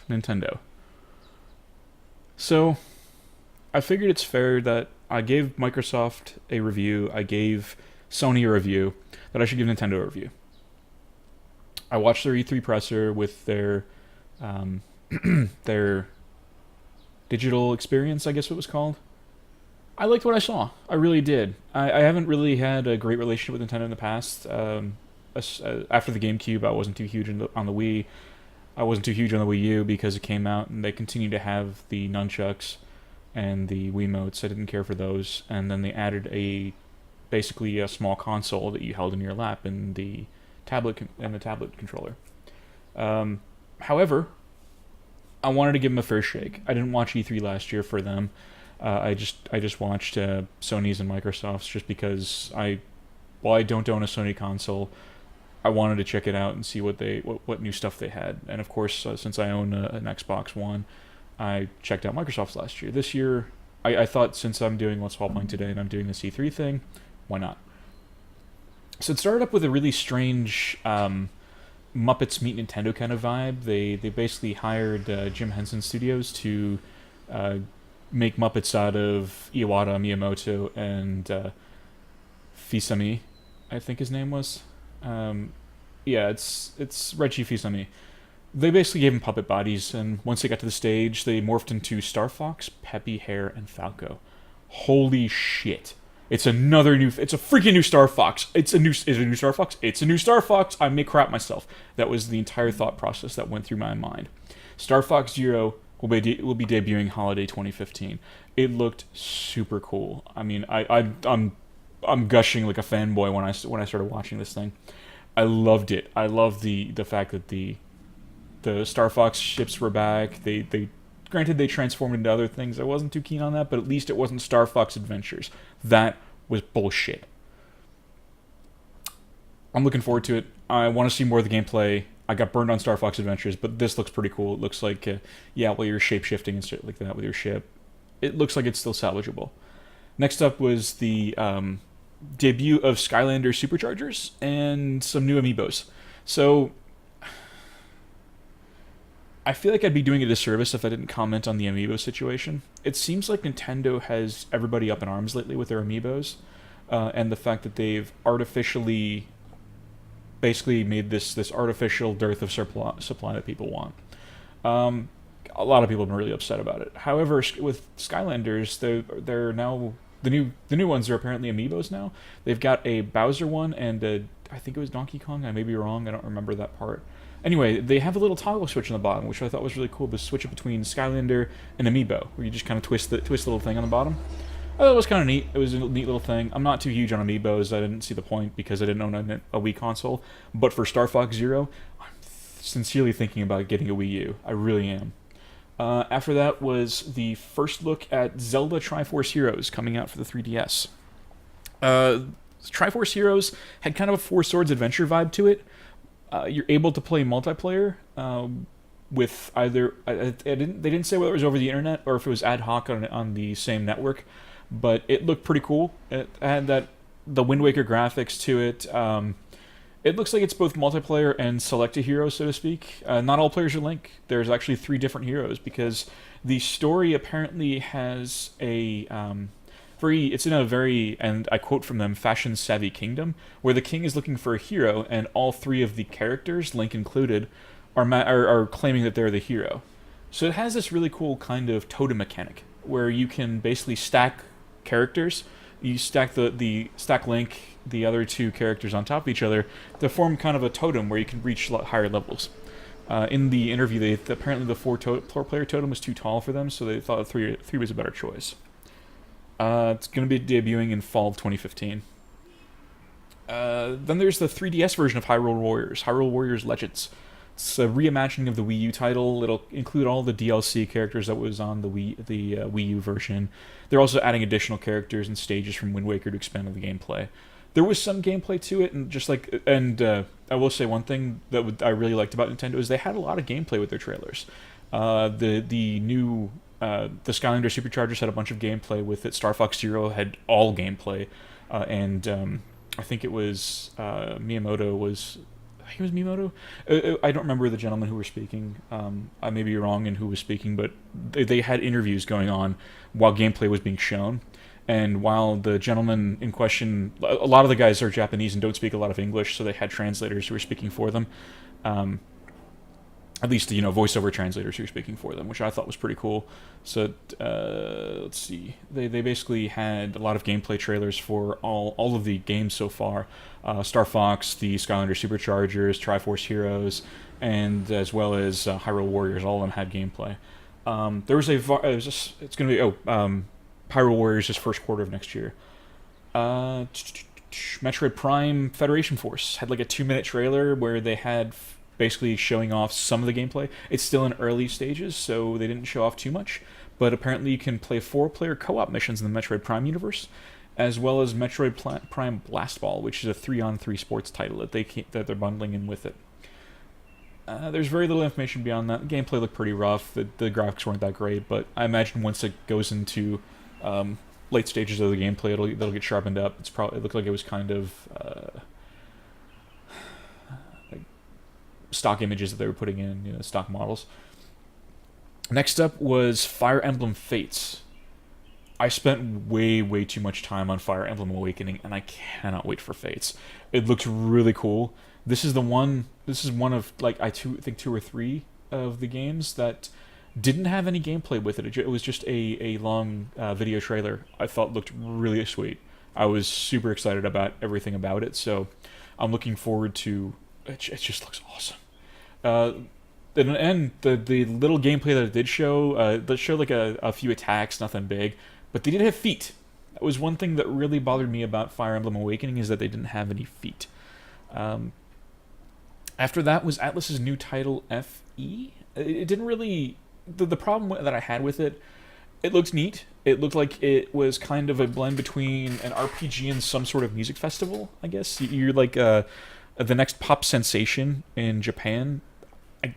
Nintendo. So I figured it's fair that I gave Microsoft a review, I gave Sony a review, that I should give Nintendo a review. I watched their E3 presser with um, their digital experience, I guess it was called. I liked what I saw. I really did. I haven't really had a great relationship with Nintendo in the past. After the GameCube, I wasn't too huge on the Wii. I wasn't too huge on the Wii U because it came out and they continued to have the nunchucks and the Wiimotes. I didn't care for those, and then they added basically a small console that you held in your lap in the tablet controller. Um, However, I wanted to give them a fair shake. I didn't watch E3 last year for them. I just watched Sony's and Microsoft's just because I don't own a Sony console. I wanted to check it out and see what new stuff they had. And of course, since I own an Xbox One, I checked out Microsoft's last year. This year, I thought since I'm doing Let's While Playing Today and I'm doing the C3 thing, why not? So it started up with a really strange Muppets Meet Nintendo kind of vibe. They basically hired Jim Henson Studios to uh, make Muppets out of Iwata Miyamoto and Fisami, I think his name was. Um, yeah, it's Reggie Fils-Aimé. They basically gave him puppet bodies, and once they got to the stage, they morphed into Star Fox, Peppy, Hare, and Falco. Holy shit! It's a freaking new Star Fox. Is it a new Star Fox? It's a new Star Fox. I may crap myself. That was the entire thought process that went through my mind. Star Fox Zero will be debuting holiday 2015. It looked super cool. I mean, I'm gushing like a fanboy when I started watching this thing. I loved it. I love the fact that the Star Fox ships were back. They granted they transformed into other things. I wasn't too keen on that, but at least it wasn't Star Fox Adventures. That was bullshit. I'm looking forward to it. I want to see more of the gameplay. I got burned on Star Fox Adventures, but this looks pretty cool. It looks like, yeah, well, you're shape shifting and shit like that with your ship. It looks like it's still salvageable. Next up was the debut of Skylander Superchargers and some new amiibos. So I feel like I'd be doing a disservice if I didn't comment on the amiibo situation. It seems like Nintendo has everybody up in arms lately with their amiibos, and the fact that they've artificially basically made this artificial dearth of supply that people want. Um, a lot of people have been really upset about it. However, with Skylanders, they're now the new ones are apparently amiibos now. They've got a Bowser one and I think it was Donkey Kong. I may be wrong. I don't remember that part. Anyway, they have a little toggle switch on the bottom, which I thought was really cool. To switch it between Skylander and Amiibo, where you just kind of twist the little thing on the bottom. I thought it was kind of neat. It was a neat little thing. I'm not too huge on Amiibos. I didn't see the point because I didn't own a Wii console. But for Star Fox Zero, I'm sincerely thinking about getting a Wii U. I really am. After that was the first look at Zelda Triforce Heroes coming out for the 3DS. Uh, Triforce Heroes had kind of a Four Swords adventure vibe to it. You're able to play multiplayer with either they didn't say whether it was over the internet or if it was ad hoc on the same network, but it looked pretty cool. It had the Wind Waker graphics to it. It looks like it's both multiplayer and select a hero, so to speak. Not all players are Link. There's actually three different heroes because the story apparently has a it's in a very, and I quote from them, fashion savvy kingdom, where the king is looking for a hero, and all three of the characters, Link included, are claiming that they're the hero. So it has this really cool kind of totem mechanic where you can basically stack characters. You stack the stack Link, the other two characters on top of each other to form kind of a totem where you can reach higher levels. In the interview, apparently the four-player totem was too tall for them, so they thought three was a better choice. It's going to be debuting in fall of 2015. Then there's the 3DS version of Hyrule Warriors, Hyrule Warriors Legends. It's a reimagining of the Wii U title. It'll include all the DLC characters that was on the Wii U version. They're also adding additional characters and stages from Wind Waker to expand on the gameplay. There was some gameplay to it, and I will say one thing that I really liked about Nintendo is they had a lot of gameplay with their trailers. The new the Skylander Superchargers had a bunch of gameplay with it. Star Fox Zero had all gameplay, and I think it was Miyamoto he was Miyamoto. I don't remember the gentleman who was speaking. I may be wrong in who was speaking, but they had interviews going on while gameplay was being shown. And while the gentleman in question, a lot of the guys are Japanese and don't speak a lot of English, so they had translators who were speaking for them. Um, at least, voiceover translators who were speaking for them, which I thought was pretty cool. So let's see, they basically had a lot of gameplay trailers for all of the games so far. Star Fox, the Skylander Superchargers, Triforce Heroes, and as well as Hyrule Warriors. All of them had gameplay. There was it's going to be Hyrule Warriors just first quarter of next year. Metroid Prime Federation Force had like a 2-minute trailer where they had basically showing off some of the gameplay. It's still in early stages, so they didn't show off too much, but apparently you can play 4-player co-op missions in the Metroid Prime universe, as well as Metroid Prime Blast Ball, which is a 3-on-3 sports title that they're bundling in with it. There's very little information beyond that. The gameplay looked pretty rough. The graphics weren't that great, but I imagine once it goes into late stages of the gameplay, it'll get sharpened up. It looked like it was kind of like stock images that they were putting in, stock models. Next up was Fire Emblem Fates. I spent way too much time on Fire Emblem Awakening, and I cannot wait for Fates. It looks really cool. This is one of like I think 2 or 3 of the games that didn't have any gameplay with it. It was just a long video trailer. I thought looked really sweet. I was super excited about everything about it, so I'm looking forward to it. It just looks awesome. And the little gameplay that it did show, that showed like a few attacks, nothing big, but they did have feet. That was one thing that really bothered me about Fire Emblem Awakening, is that they didn't have any feet. After that was Atlus's new title, FE. It didn't really... The problem that I had with it, it looked neat. It looked like it was kind of a blend between an RPG and some sort of music festival, I guess. You're like the next pop sensation in Japan.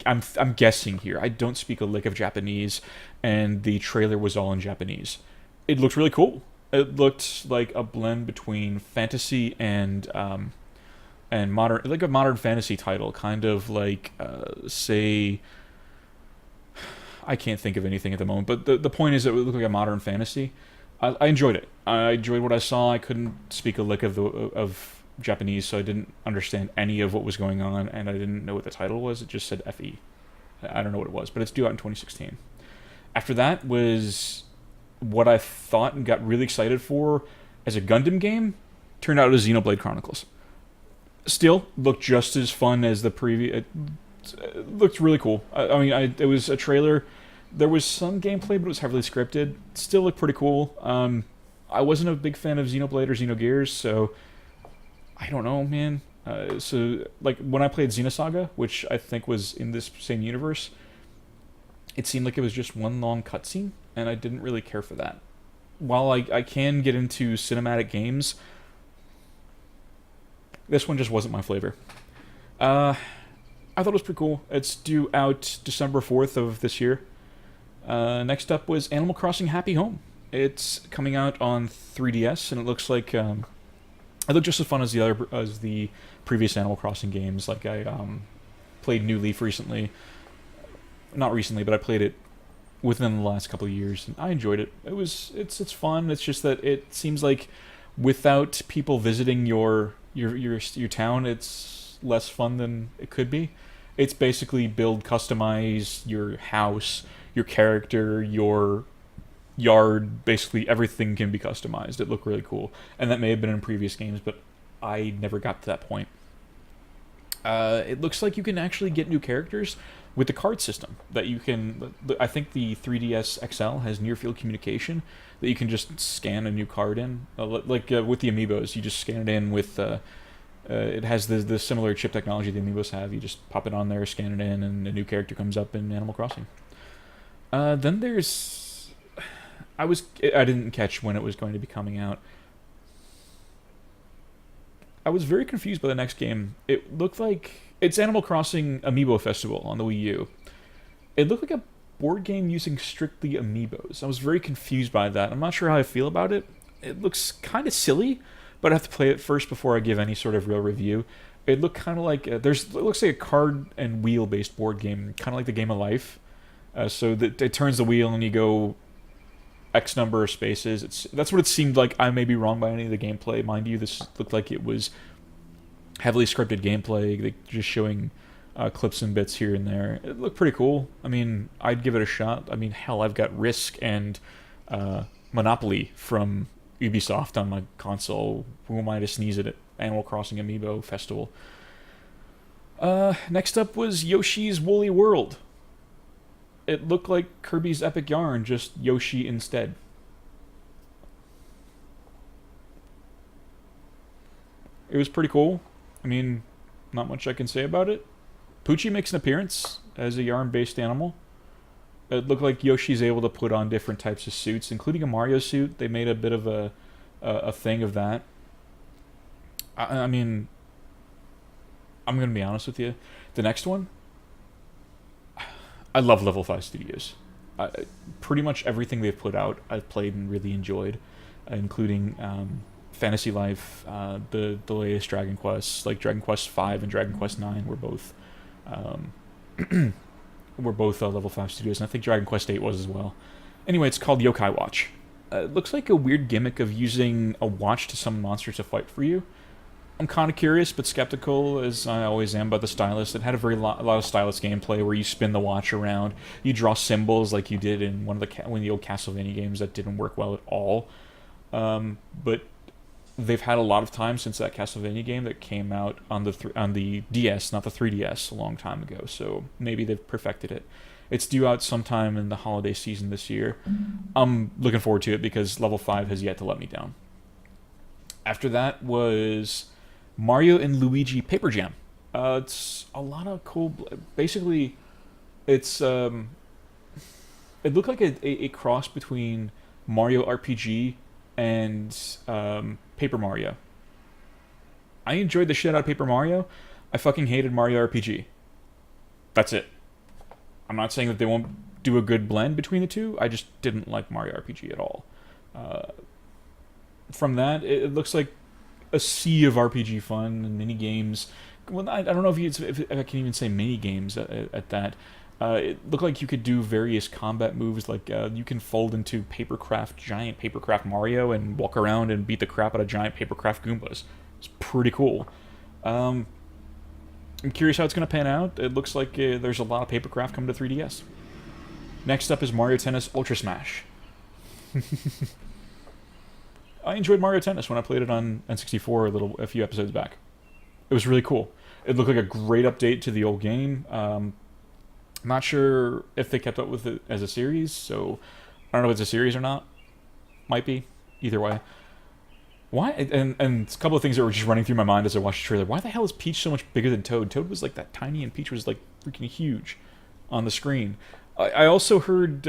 I'm guessing here. I don't speak a lick of Japanese, and the trailer was all in Japanese. It looked really cool. It looked like a blend between fantasy and modern, like a modern fantasy title, kind of like say, I can't think of anything at the moment, but the point is it looked like a modern fantasy. I enjoyed it. I enjoyed what I saw. I couldn't speak a lick of Japanese, so I didn't understand any of what was going on, and I didn't know what the title was. It just said FE. I don't know what it was, but it's due out in 2016. After that was what I thought and got really excited for as a Gundam game. Turned out it was Xenoblade Chronicles. Still looked just as fun as the previous. It looked really cool. It was a trailer. There was some gameplay, but it was heavily scripted. Still looked pretty cool. I wasn't a big fan of Xenoblade or Xenogears, so I don't know, man. So like when I played Xenosaga, which I think was in this same universe, it seemed like it was just one long cutscene, and I didn't really care for that. While I can get into cinematic games, this one just wasn't my flavor. I thought it was pretty cool. It's due out December 4th of this year. Next up was Animal Crossing Happy Home. It's coming out on 3DS, and it looks like it looked just as fun as the previous Animal Crossing games. Like I played New Leaf recently. Not recently, but I played it within the last couple of years, and I enjoyed it. It's fun. It's just that it seems like without people visiting your town, it's less fun than it could be. It's basically customize your house, your character, your yard. Basically everything can be customized. It looked really cool, and that may have been in previous games, but I never got to that point. It looks like you can actually get new characters with the card system that you can. I think the 3DS XL has near field communication that you can just scan a new card in, with the amiibos. You just scan it in with. It has the similar chip technology the amiibos have. You just pop it on there, scan it in, and a new character comes up in Animal Crossing. Then there's. I didn't catch when it was going to be coming out. I was very confused by the next game. It looked like it's Animal Crossing Amiibo Festival on the Wii U. It looked like a board game using strictly amiibos. I was very confused by that. I'm not sure how I feel about it. It looks kind of silly, but I have to play it first before I give any sort of real review. It looked kind of like it looks like a card and wheel based board game, kind of like the Game of Life. So that it turns the wheel and you go X number of spaces. That's what it seemed like. I may be wrong by any of the gameplay, mind you. This looked like it was heavily scripted gameplay, like just showing clips and bits here and there. It looked pretty cool. I mean, I'd give it a shot. I mean, hell, I've got Risk and Monopoly from Ubisoft on my console. Who am I to sneeze at it? Animal Crossing Amiibo Festival. Next up was Yoshi's Woolly World. It looked like Kirby's Epic Yarn, just Yoshi instead. It was pretty cool. I mean, not much I can say about it. Poochie makes an appearance as a yarn-based animal. It looked like Yoshi's able to put on different types of suits, including a Mario suit. They made a bit of a thing of that. I mean, I'm going to be honest with you. The next one, I love Level 5 Studios. Pretty much everything they've put out, I've played and really enjoyed, including Fantasy Life, the latest Dragon Quest, like Dragon Quest V and Dragon Quest IX were both Level 5 Studios, and I think Dragon Quest VIII was as well. Anyway, it's called Yokai Watch. It looks like a weird gimmick of using a watch to summon monsters to fight for you. I'm kind of curious, but skeptical, as I always am, about the stylus. It had a lot of stylus gameplay where you spin the watch around, you draw symbols like you did in one of the old Castlevania games that didn't work well at all. But they've had a lot of time since that Castlevania game that came out on the DS, not the 3DS, a long time ago. So maybe they've perfected it. It's due out sometime in the holiday season this year. I'm looking forward to it because Level 5 has yet to let me down. After that was Mario and Luigi Paper Jam. It's a lot of cool. Basically, it's it looked like a cross between Mario RPG and Paper Mario. I enjoyed the shit out of Paper Mario. I fucking hated Mario RPG. That's it. I'm not saying that they won't do a good blend between the two. I just didn't like Mario RPG at all. From that, it looks like a sea of RPG fun and mini games. Well, I don't know if I can even say mini games at that. It looked like you could do various combat moves, like you can fold into giant papercraft Mario and walk around and beat the crap out of giant papercraft Goombas. It's pretty cool. I'm curious how it's going to pan out. It looks like there's a lot of papercraft coming to 3DS. Next up is Mario Tennis Ultra Smash. I enjoyed Mario Tennis when I played it on N64 a few episodes back. It was really cool. It looked like a great update to the old game. I'm not sure if they kept up with it as a series, so I don't know if it's a series or not. Might be. Either way. Why? And a couple of things that were just running through my mind as I watched the trailer. Why the hell is Peach so much bigger than Toad? Toad was like that tiny, and Peach was like freaking huge on the screen. I also heard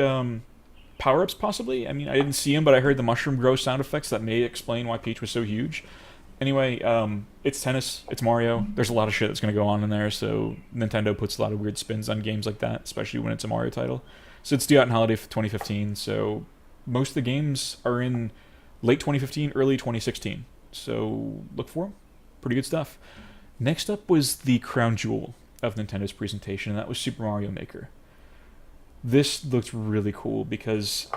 power-ups, possibly. I mean, I didn't see them, but I heard the mushroom grow sound effects that may explain why Peach was so huge. Anyway, it's tennis, it's Mario. There's a lot of shit that's going to go on in there, so Nintendo puts a lot of weird spins on games like that, especially when it's a Mario title. So it's due out in holiday for 2015, so most of the games are in late 2015, early 2016. So look for them. Pretty good stuff. Next up was the crown jewel of Nintendo's presentation, and that was Super Mario Maker. This looked really cool because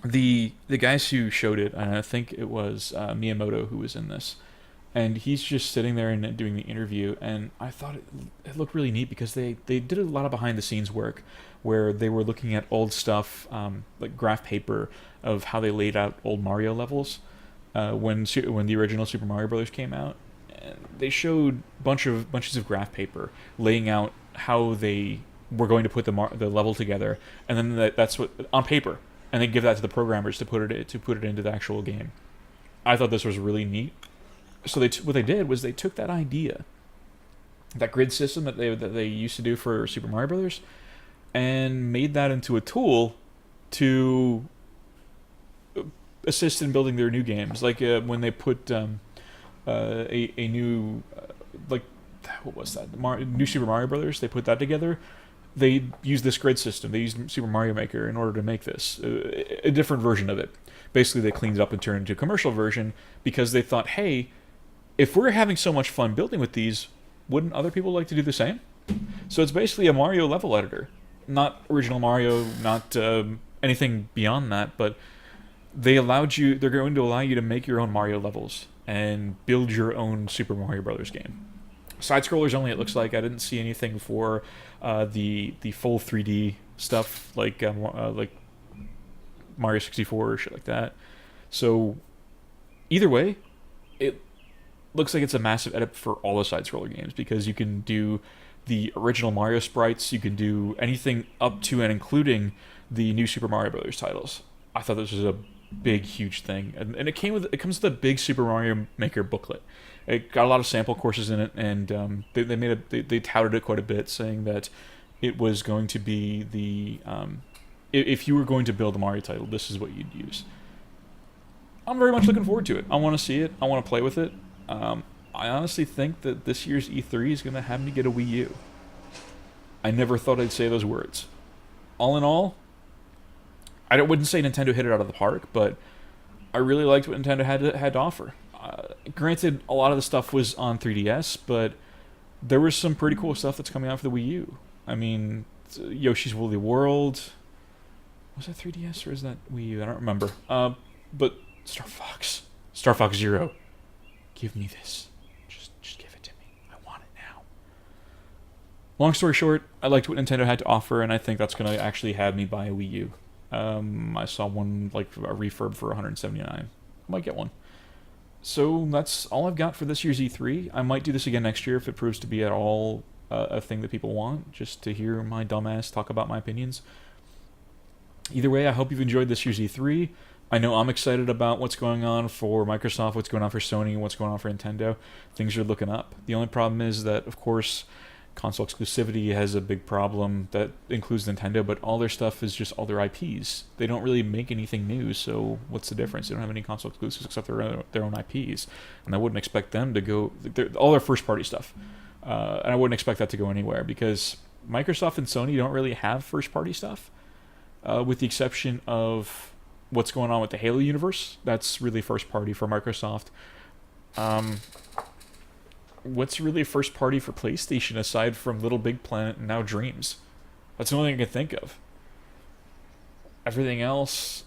the guys who showed it, and I think it was Miyamoto who was in this, and he's just sitting there and doing the interview, and I thought it looked really neat because they did a lot of behind the scenes work where they were looking at old stuff, like graph paper of how they laid out old Mario levels when the original Super Mario Bros. Came out. And they showed bunches of graph paper laying out how they were going to put the level together, and then that's what on paper, and they give that to the programmers to put it into the actual game. I thought this was really neat. So what they did was they took that idea, that grid system that they used to do for Super Mario Brothers, and made that into a tool to assist in building their new games. Like when they put a new like what was that? New Super Mario Brothers. They put that together. They used this grid system. They used Super Mario Maker in order to make this a different version of it. Basically, they cleaned it up and turned it into a commercial version because they thought, hey, if we're having so much fun building with these, wouldn't other people like to do the same? So it's basically a Mario level editor, not original Mario, not anything beyond that, but they're going to allow you to make your own Mario levels and build your own Super Mario Brothers game. Side scrollers only, it looks like. I didn't see anything for the full 3D stuff like Mario 64 or shit like that. So either way, it looks like it's a massive edit for all the side scroller games, because you can do the original Mario sprites, you can do anything up to and including the new Super Mario Brothers titles. I thought this was a big, huge thing, and it comes with a big Super Mario Maker booklet. It got a lot of sample courses in it, and they touted it quite a bit, saying that it was going to be the if you were going to build a Mario title, this is what you'd use. I'm very much looking forward to it. I want to see it. I want to play with it. I honestly think that this year's E3 is going to have me get a Wii U. I never thought I'd say those words. All in all, I wouldn't say Nintendo hit it out of the park, but I really liked what Nintendo had to offer. Granted, a lot of the stuff was on 3DS, but there was some pretty cool stuff that's coming out for the Wii U. I mean, Yoshi's Woolly World. Was that 3DS or is that Wii U? I don't remember. But Star Fox Zero. Give me this. Just give it to me. I want it now. Long story short, I liked what Nintendo had to offer, and I think that's going to actually have me buy a Wii U. I saw one, like a refurb for $179. I might get one. So that's all I've got for this year's E3. I might do this again next year if it proves to be at all a thing that people want, just to hear my dumbass talk about my opinions. Either way, I hope you've enjoyed this year's E3. I know I'm excited about what's going on for Microsoft, what's going on for Sony, and what's going on for Nintendo. Things are looking up. The only problem is that, of course, console exclusivity has a big problem that includes Nintendo, but all their stuff is just all their IPs. They don't really make anything new, so what's the difference? They don't have any console exclusives except their own IPs, and I wouldn't expect them to go... all their first-party stuff. And I wouldn't expect that to go anywhere, because Microsoft and Sony don't really have first-party stuff, with the exception of what's going on with the Halo universe. That's really first-party for Microsoft. What's really first party for PlayStation aside from Little Big Planet and now Dreams? That's the only thing I can think of. Everything else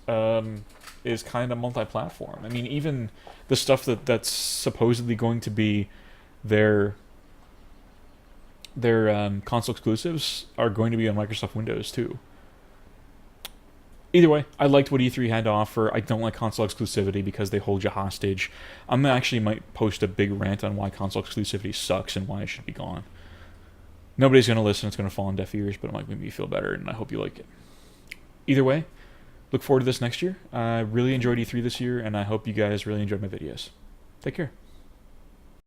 is kind of multi-platform. I mean, even the stuff that's supposedly going to be their console exclusives are going to be on Microsoft Windows too. Either way, I liked what E3 had to offer. I don't like console exclusivity because they hold you hostage. I actually might post a big rant on why console exclusivity sucks and why it should be gone. Nobody's going to listen. It's going to fall on deaf ears, but it might make me feel better, and I hope you like it. Either way, look forward to this next year. I really enjoyed E3 this year, and I hope you guys really enjoyed my videos. Take care.